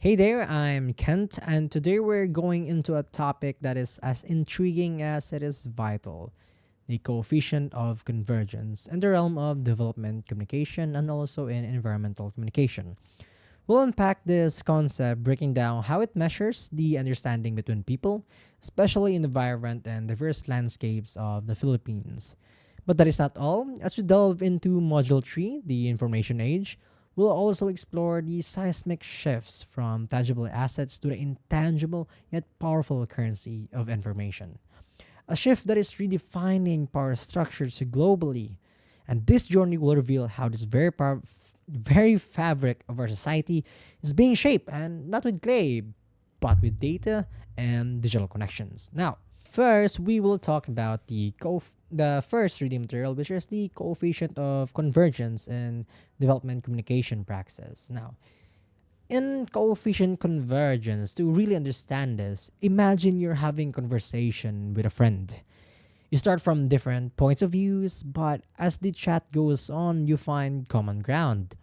Hey there, I'm Kent, and today we're going into a topic that is as intriguing as it is vital: the coefficient of convergence in the realm of development communication and also in environmental communication. We'll unpack this concept, breaking down how it measures the understanding between people, especially in the vibrant and diverse landscapes of the Philippines. But that is not all. As we delve into Module 3, the information age, we'll also explore the seismic shifts from tangible assets to the intangible yet powerful currency of information. A shift that is redefining power structures globally. And this journey will reveal how this very fabric of our society is being shaped, and not with clay, but with data and digital connections. Now, first we will talk about the first reading material, which is the coefficient of convergence in development communication praxis. Now, in coefficient convergence, to really understand this, imagine you're having conversation with a friend. You start from different points of views, but as the chat goes on, you find common ground.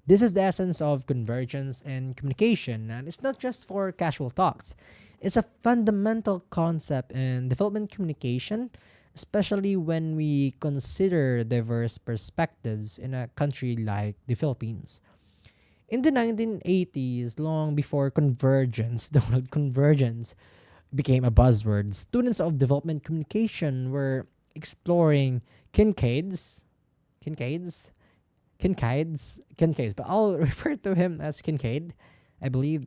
This is the essence of convergence in communication, and it's not just for casual talks. It's a fundamental concept in development communication, especially when we consider diverse perspectives in a country like the Philippines. In the 1980s, long before convergence, the word convergence became a buzzword, students of development communication were exploring Kincaid's, Kincaid's, Kincaid's, but I'll refer to him as Kincaid. I believe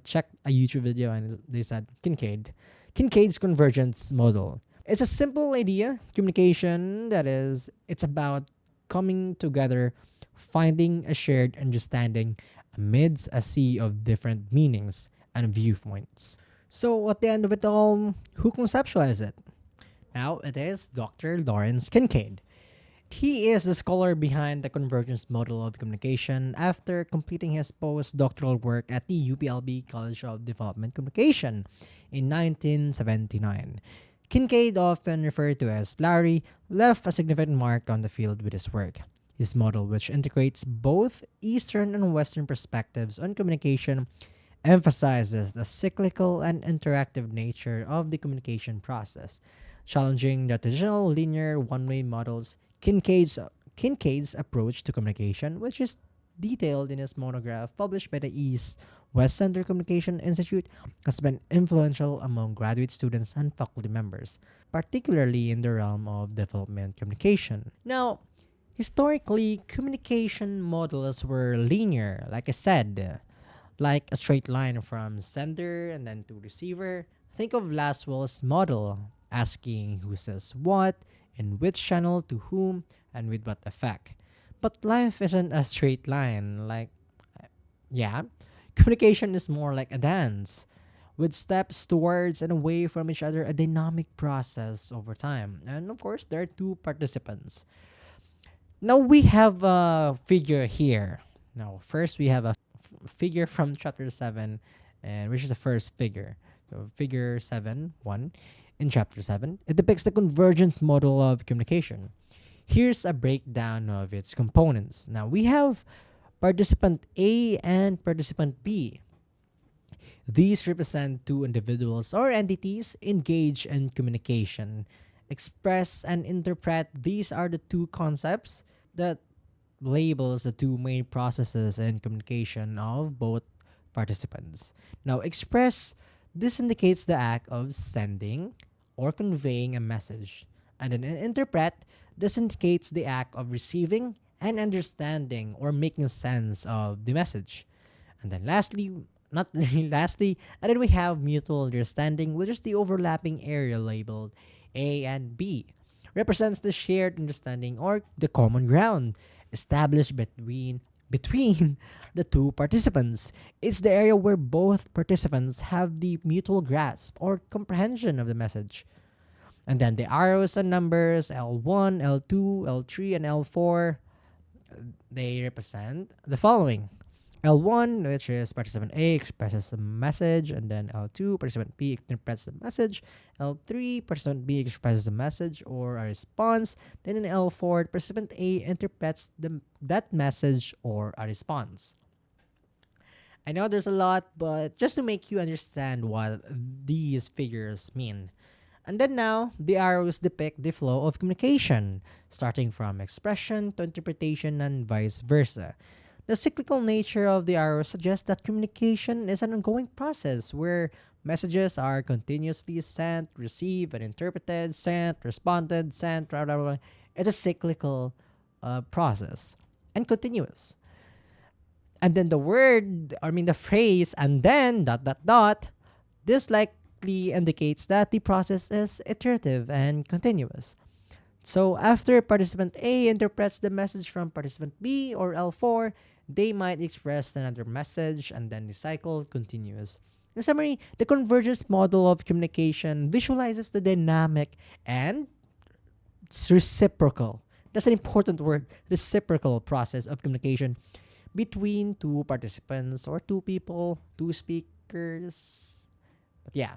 checked a YouTube video and they said Kincaid's convergence model. It's a simple idea, communication that is, it's about coming together, finding a shared understanding amidst a sea of different meanings and viewpoints. So at the end of it all, who conceptualized it? Now it is Dr. Lawrence Kincaid. He is the scholar behind the convergence model of communication after completing his postdoctoral work at the UPLB College of Development Communication in 1979. Kincaid, often referred to as Larry, left a significant mark on the field with his work. His model, which integrates both Eastern and Western perspectives on communication, emphasizes the cyclical and interactive nature of the communication process, challenging the traditional linear one-way models. Kincaid's approach to communication, which is detailed in his monograph published by the East West Center Communication Institute, has been influential among graduate students and faculty members, particularly in the realm of development communication. Now, historically, communication models were linear, like I said, like a straight line from sender and then to receiver. Think of Laswell's model, asking who says what, in which channel to whom, and with what effect. But life isn't a straight line. Yeah, communication is more like a dance, with steps towards and away from each other, a dynamic process over time. And of course, there are two participants. Now we have a figure here. Now, first we have a figure from chapter 7, and which is the first figure. So, figure 7, 1. In chapter 7, it depicts the convergence model of communication. Here's a breakdown of its components. Now, we have participant A and participant B. These represent two individuals or entities engaged in communication. Express and interpret, these are the two concepts that labels the two main processes in communication of both participants. Now, express, this indicates the act of sending or conveying a message. And then interpret, this indicates the act of receiving and understanding or making sense of the message. And then lastly, not really lastly, and then we have mutual understanding, which is the overlapping area labeled A and B. Represents the shared understanding or the common ground established between the two participants. It's the area where both participants have the mutual grasp or comprehension of the message. And then the arrows and numbers L1, L2, L3, and L4, they represent the following. L1, which is participant A, expresses the message, and then L2, participant B interprets the message. L3, participant B expresses the message or a response. Then in L4, participant A interprets that message or a response. I know there's a lot, but just to make you understand what these figures mean. And then now, the arrows depict the flow of communication, starting from expression to interpretation and vice versa. The cyclical nature of the arrow suggests that communication is an ongoing process where messages are continuously sent, received, and interpreted, sent, responded, sent, blah, blah, blah. It's a cyclical process and continuous. And then the phrase, and then dot dot dot, this likely indicates that the process is iterative and continuous. So after participant A interprets the message from participant B or L4, they might express another message and then the cycle continues. In summary, the convergence model of communication visualizes the dynamic and reciprocal. That's an important word. Reciprocal process of communication between two participants or two people, two speakers. But yeah,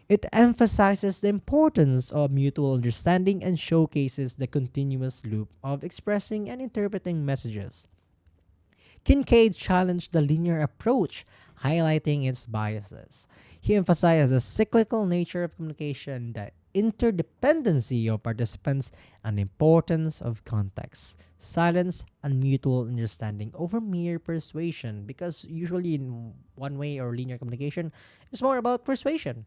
it emphasizes the importance of mutual understanding and showcases the continuous loop of expressing and interpreting messages. Kincaid challenged the linear approach, highlighting its biases. He emphasized the cyclical nature of communication, the interdependency of participants, and the importance of context, silence, and mutual understanding over mere persuasion. Because usually, in one way or linear communication, it's more about persuasion.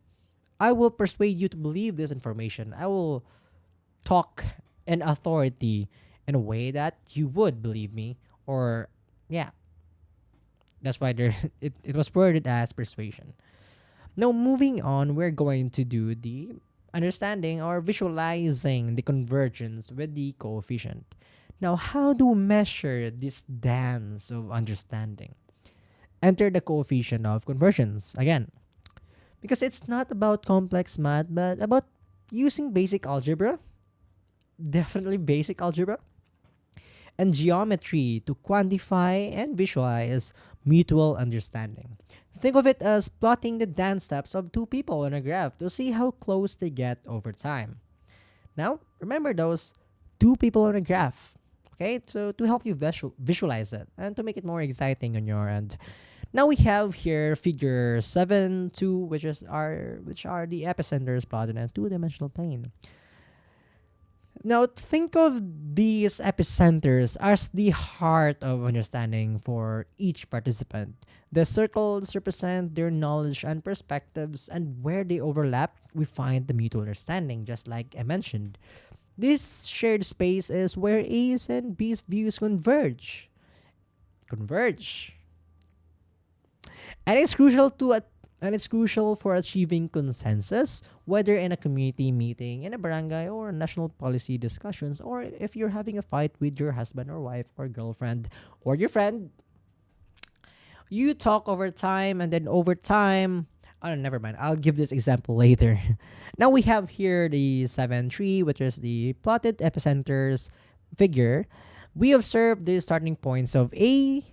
I will persuade you to believe this information. I will talk in authority in a way that you would believe me. Or, yeah, that's why it was worded as persuasion. Now, moving on, we're going to do the understanding or visualizing the convergence with the coefficient. Now, how do we measure this dance of understanding? Enter the coefficient of convergence again. Because it's not about complex math, but about using basic algebra, definitely basic algebra, and geometry to quantify and visualize mutual understanding. Think of it as plotting the dance steps of two people on a graph to see how close they get over time. Now, remember those two people on a graph, okay? So to help you visualize it and to make it more exciting on your end. Now we have here figure 7, 2, which are the epicenters plotted in a two-dimensional plane. Now, think of these epicenters as the heart of understanding for each participant. The circles represent their knowledge and perspectives, and where they overlap, we find the mutual understanding, just like I mentioned. This shared space is where A's and B's views converge. Converge. And it's crucial for achieving consensus, whether in a community meeting, in a barangay, or national policy discussions, or if you're having a fight with your husband or wife or girlfriend or your friend. You talk over time, and then over time, oh, never mind. I'll give this example later. Now we have here the 7-3, which is the plotted epicenters figure. We observe the starting points of A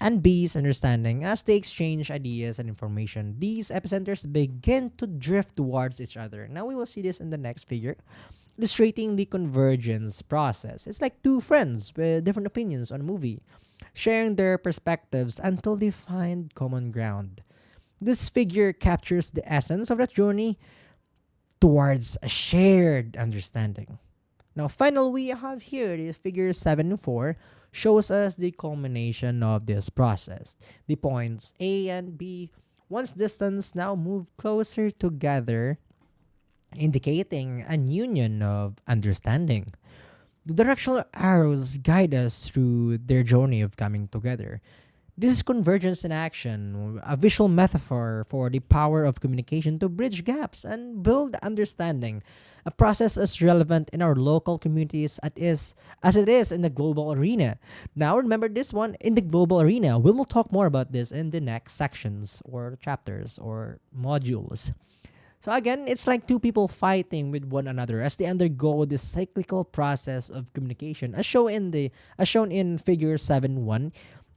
and B's understanding as they exchange ideas and information. These epicenters begin to drift towards each other. Now we will see this in the next figure, illustrating the convergence process. It's like two friends with different opinions on a movie, sharing their perspectives until they find common ground. This figure captures the essence of that journey towards a shared understanding. Now, finally, we have here the figure 7-4 shows us the culmination of this process. The points A and B, once distance, now move closer together, indicating an union of understanding. The directional arrows guide us through their journey of coming together. This is convergence in action, a visual metaphor for the power of communication to bridge gaps and build understanding, a process as relevant in our local communities as it is in the global arena. Now, remember this one in the global arena. We will talk more about this in the next sections or chapters or modules. So again, it's like two people fighting with one another as they undergo this cyclical process of communication, as shown in figure 7-1.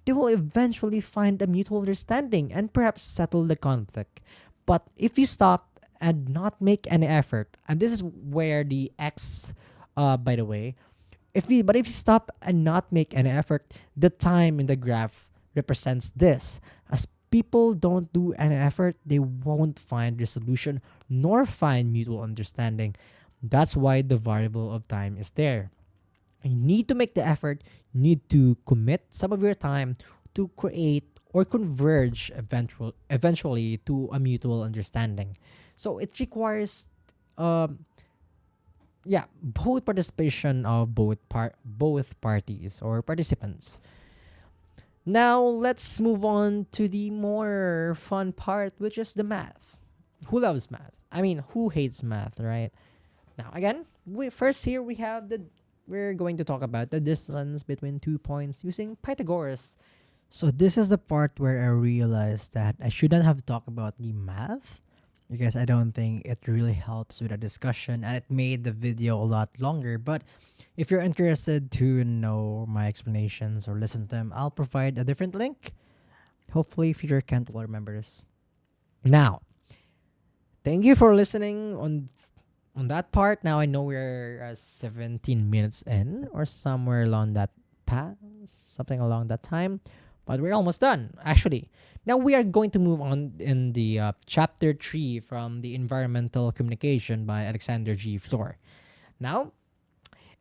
They will eventually find a mutual understanding and perhaps settle the conflict. But if you stop and not make any effort, and this is where the X, by the way, if you stop and not make any effort, the time in the graph represents this, as people don't do any effort, they won't find resolution nor find mutual understanding. That's why the variable of time is there. You need to make the effort, you need to commit some of your time to create or converge eventually to a mutual understanding. So it requires um both participation of both parties or participants. Now let's move on to the more fun part, which is the math. Who loves math? I mean, who hates math, right? Now again, we have the we're going to talk about the distance between 2 points using Pythagoras. So this is the part where I realized that I shouldn't have talked about the math because I don't think it really helps with a discussion and it made the video a lot longer. But if you're interested to know my explanations or listen to them, I'll provide a different link. Hopefully, future Kent will remember this. Now, thank you for listening on that part. Now I know we're 17 minutes in or somewhere along that path, something along that time, but we're almost done actually. Now we are going to move on in the chapter 3 from the environmental communication by Alexander G. Floor. Now,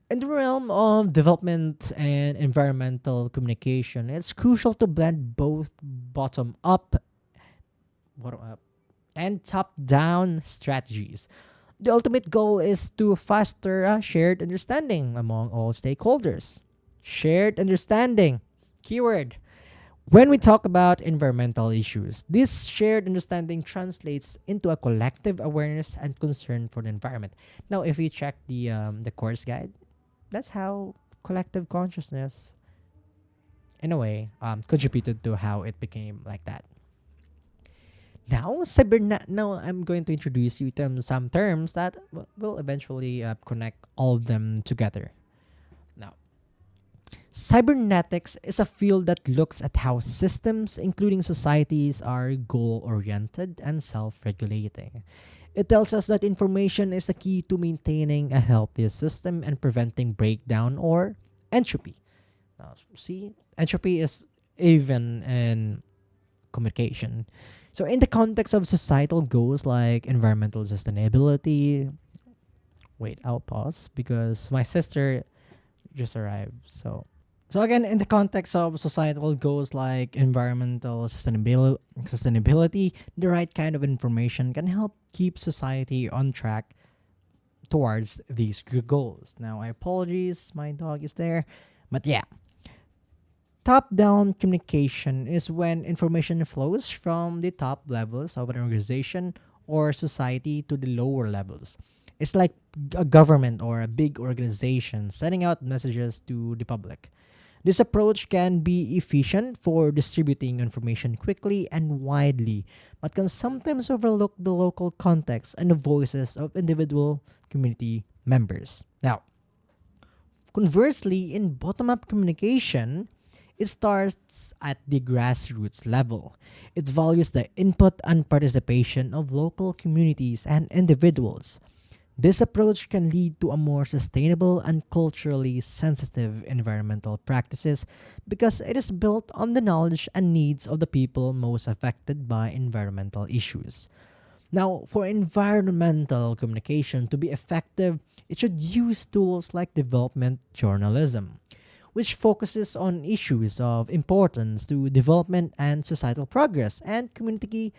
in the realm of development and environmental communication, it's crucial to blend both bottom up and top down strategies. The ultimate goal is to foster a shared understanding among all stakeholders. Shared understanding. Keyword. When we talk about environmental issues, this shared understanding translates into a collective awareness and concern for the environment. Now, if you check the course guide, that's how collective consciousness, in a way, contributed to how it became like that. Now I'm going to introduce you to some terms that will eventually connect all of them together. Now, cybernetics is a field that looks at how systems, including societies, are goal-oriented and self-regulating. It tells us that information is a key to maintaining a healthy system and preventing breakdown or entropy. Now, see, entropy is even in communication. So, in the context of societal goals like environmental sustainability, wait, I'll pause because my sister just arrived. So again, in the context of societal goals like environmental sustainability, the right kind of information can help keep society on track towards these goals. Now, I apologize, my dog is there, but yeah. Top-down communication is when information flows from the top levels of an organization or society to the lower levels. It's like a government or a big organization sending out messages to the public. This approach can be efficient for distributing information quickly and widely, but can sometimes overlook the local context and the voices of individual community members. Now, conversely, in bottom-up communication, it starts at the grassroots level. It values the input and participation of local communities and individuals. This approach can lead to a more sustainable and culturally sensitive environmental practices because it is built on the knowledge and needs of the people most affected by environmental issues. Now, for environmental communication to be effective, it should use tools like development journalism, which focuses on issues of importance to development and societal progress, and community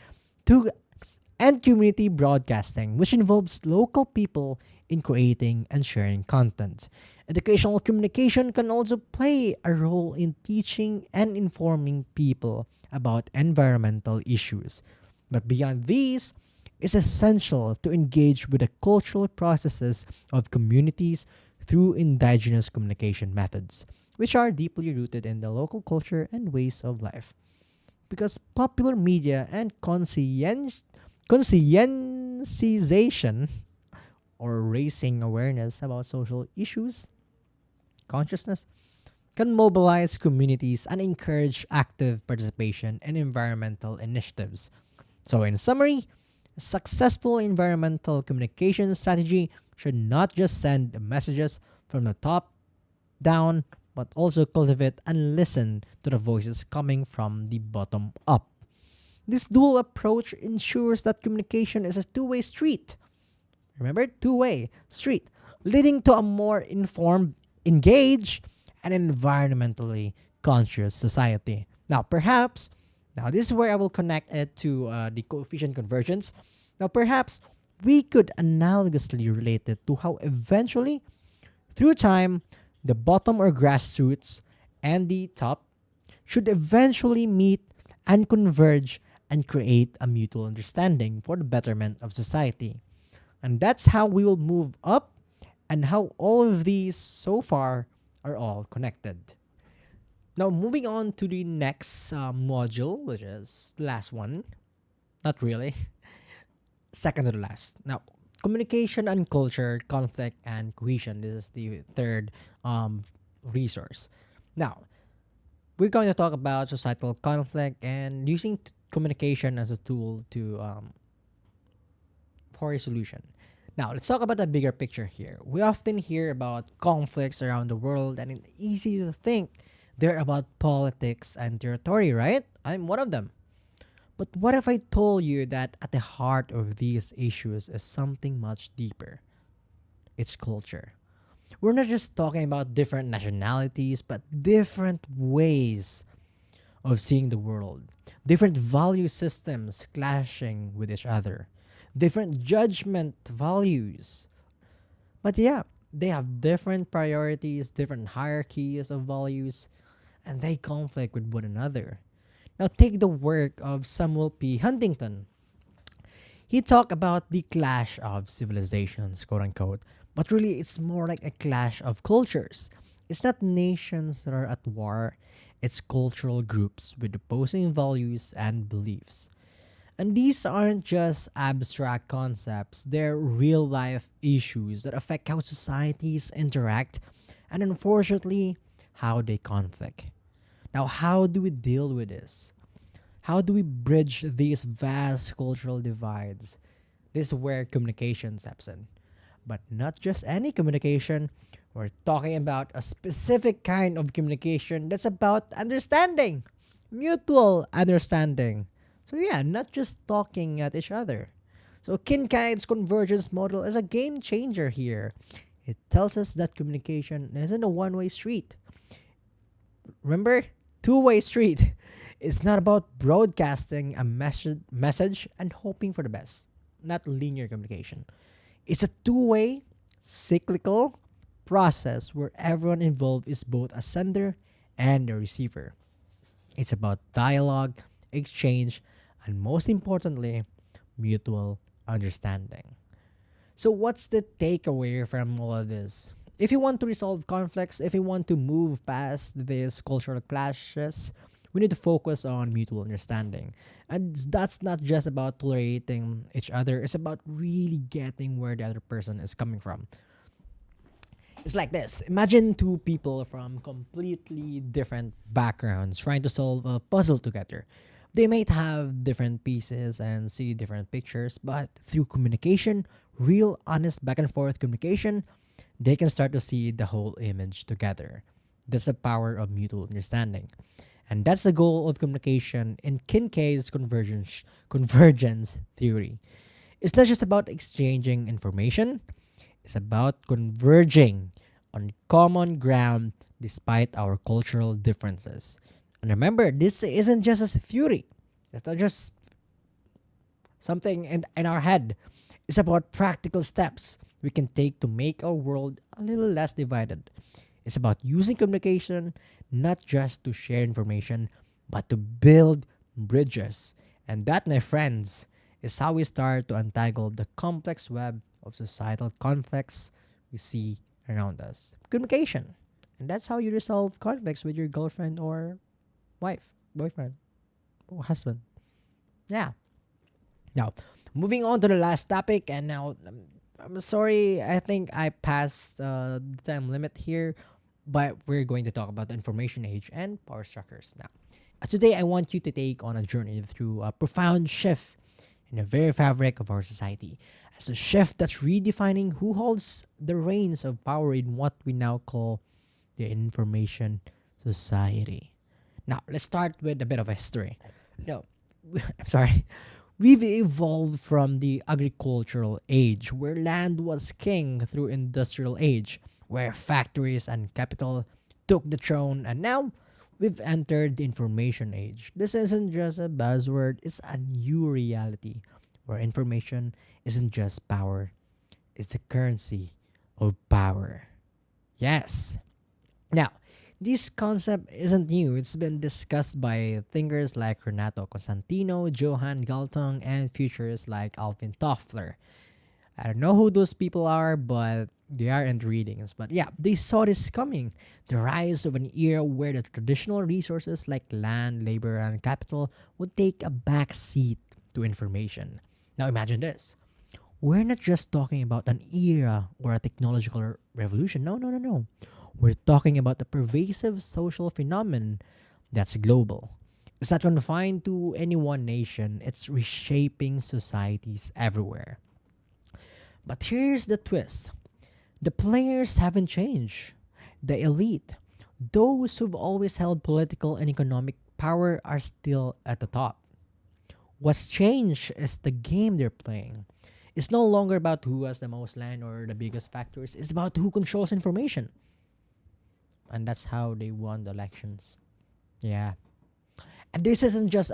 broadcasting, which involves local people in creating and sharing content. Educational communication can also play a role in teaching and informing people about environmental issues. But beyond these, it's essential to engage with the cultural processes of communities through indigenous communication methods, which are deeply rooted in the local culture and ways of life. Because popular media and conscientization or raising awareness about social issues, consciousness, can mobilize communities and encourage active participation in environmental initiatives. So, in summary, a successful environmental communication strategy should not just send messages from the top down, but also cultivate and listen to the voices coming from the bottom up. This dual approach ensures that communication is a two-way street. Remember, two-way street, leading to a more informed, engaged, and environmentally conscious society. Now this is where I will connect it to the coefficient convergence. Now, perhaps we could analogously relate it to how eventually, through time, the bottom or grassroots and the top should eventually meet and converge and create a mutual understanding for the betterment of society. And that's how we will move up and how all of these so far are all connected. Now, moving on to the next module, which is the last one. Not really. Second to the last. Now, communication and culture, conflict and cohesion. This is the third resource. Now, we're going to talk about societal conflict and using communication as a tool to for a solution. Now, let's talk about the bigger picture here. We often hear about conflicts around the world, and it's easy to think they're about politics and territory, right? I'm one of them. But what if I told you that at the heart of these issues is something much deeper? It's culture. We're not just talking about different nationalities, but different ways of seeing the world, different value systems clashing with each other, different judgment values. But yeah, they have different priorities, different hierarchies of values, and they conflict with one another. Now, take the work of Samuel P. Huntington. He talked about the clash of civilizations, quote unquote, but really it's more like a clash of cultures. It's not nations that are at war, it's cultural groups with opposing values and beliefs. And these aren't just abstract concepts, they're real life issues that affect how societies interact and, unfortunately, how they conflict. Now, how do we deal with this? How do we bridge these vast cultural divides? This is where communication steps in. But not just any communication, we're talking about a specific kind of communication that's about understanding, mutual understanding. So yeah, not just talking at each other. So Kinkai's convergence model is a game changer here. It tells us that communication isn't a one-way street. Remember? Two-way street. It's not about broadcasting a message and hoping for the best. Not linear communication. It's a two-way, cyclical process where everyone involved is both a sender and a receiver. It's about dialogue, exchange, and most importantly, mutual understanding. So, what's the takeaway from all of this? If you want to resolve conflicts, if you want to move past these cultural clashes, we need to focus on mutual understanding. And that's not just about tolerating each other, it's about really getting where the other person is coming from. It's like this. Imagine two people from completely different backgrounds trying to solve a puzzle together. They might have different pieces and see different pictures, but through communication, real, honest, back and forth communication, they can start to see the whole image together. That's the power of mutual understanding. And that's the goal of communication in Kinkai's convergence theory. It's not just about exchanging information, it's about converging on common ground despite our cultural differences. And remember, this isn't just a theory. It's not just something in our head. It's about practical steps we can take to make our world a little less divided. It's about using communication not just to share information, but to build bridges. And that, my friends, is how we start to untangle the complex web of societal conflicts we see around us. Communication. And that's how you resolve conflicts with your girlfriend or wife, boyfriend, or husband. Yeah. Now, moving on to the last topic, and now I'm sorry, I think I passed the time limit here, but we're going to talk about the information age and power structures now. Today, I want you to take on a journey through a profound shift in the very fabric of our society. It's a shift that's redefining who holds the reins of power in what we now call the information society. Now, let's start with a bit of history. Now, I'm sorry, we've evolved from the agricultural age, where land was king, through industrial age, where factories and capital took the throne, and now we've entered the information age. This isn't just a buzzword, it's a new reality, where information isn't just power, it's the currency of power. Yes. Now, this concept isn't new. It's been discussed by thinkers like Renato Constantino, Johann Galtung, and futurists like Alvin Toffler. I don't know who those people are, but they are in the readings. But yeah, they saw this coming. The rise of an era where the traditional resources like land, labor, and capital would take a back seat to information. Now imagine this. We're not just talking about an era or a technological revolution. No, no, no, no. We're talking about a pervasive social phenomenon that's global. It's not confined to any one nation, it's reshaping societies everywhere. But here's the twist: the players haven't changed. The elite, those who've always held political and economic power, are still at the top. What's changed is the game they're playing. It's no longer about who has the most land or the biggest factories, it's about who controls information. And that's how they won the elections. Yeah. And this isn't just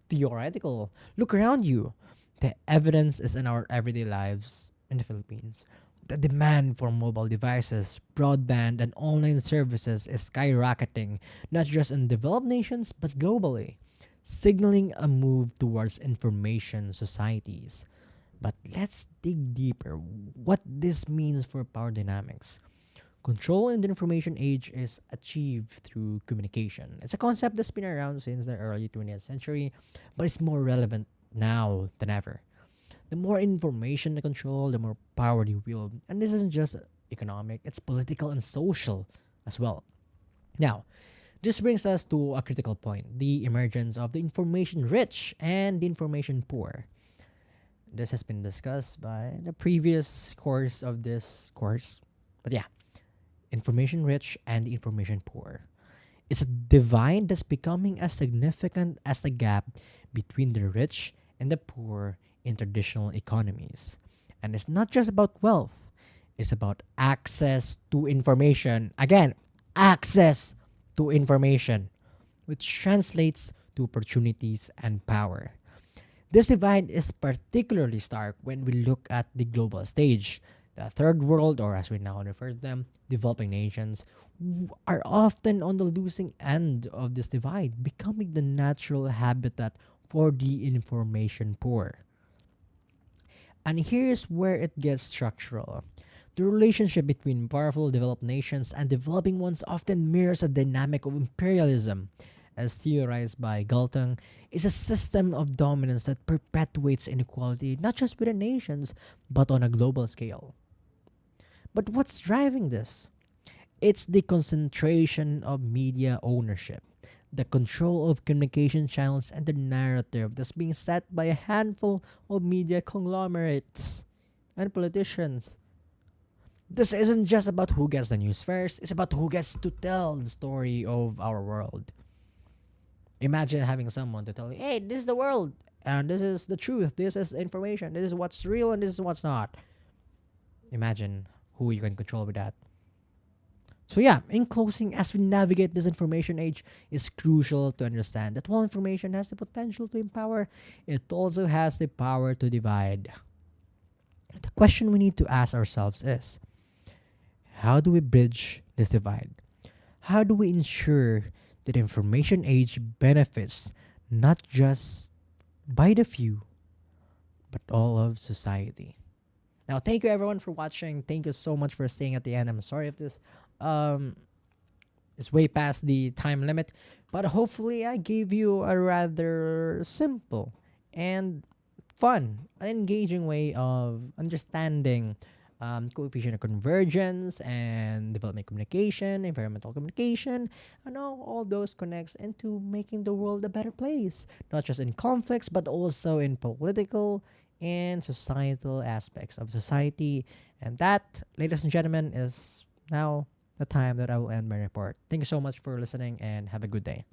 theoretical. Look around you. The evidence is in our everyday lives in the Philippines. The demand for mobile devices, broadband, and online services is skyrocketing, not just in developed nations, but globally, signaling a move towards information societies. But let's dig deeper. What this means for power dynamics. Control in the information age is achieved through communication. It's a concept that's been around since the early 20th century, but it's more relevant now than ever. The more information they control, the more power they wield. And this isn't just economic, it's political and social as well. Now, this brings us to a critical point: the emergence of the information rich and the information poor. This has been discussed by the previous course of this course. But yeah, information rich and information poor. It's a divide that's becoming as significant as the gap between the rich and the poor in traditional economies. And it's not just about wealth, it's about access to information. Again, access to information, which translates to opportunities and power. This divide is particularly stark when we look at the global stage. The third world, or as we now refer to them, developing nations, are often on the losing end of this divide, becoming the natural habitat for the information poor. And here's where it gets structural. The relationship between powerful developed nations and developing ones often mirrors a dynamic of imperialism. As theorized by Galtung, is a system of dominance that perpetuates inequality not just within nations, but on a global scale. But what's driving this? It's the concentration of media ownership, the control of communication channels, and the narrative that's being set by a handful of media conglomerates and politicians. This isn't just about who gets the news first, it's about who gets to tell the story of our world. Imagine having someone to tell you, hey, this is the world, and this is the truth, this is information, this is what's real, and this is what's not. Imagine who you can control with that. So yeah, in closing, as we navigate this information age, it's crucial to understand that while information has the potential to empower, it also has the power to divide. The question we need to ask ourselves is, how do we bridge this divide? How do we ensure that the information age benefits not just by the few, but all of society? Now, thank you everyone for watching. Thank you so much for staying at the end. I'm sorry if this um is way past the time limit, but hopefully I gave you a rather simple and fun, engaging way of understanding coefficient of convergence and development communication, environmental communication, and all those connects into making the world a better place, not just in conflicts, but also in political and societal aspects of society. And that, ladies and gentlemen, is now the time that I will end my report. Thank you so much for listening and have a good day.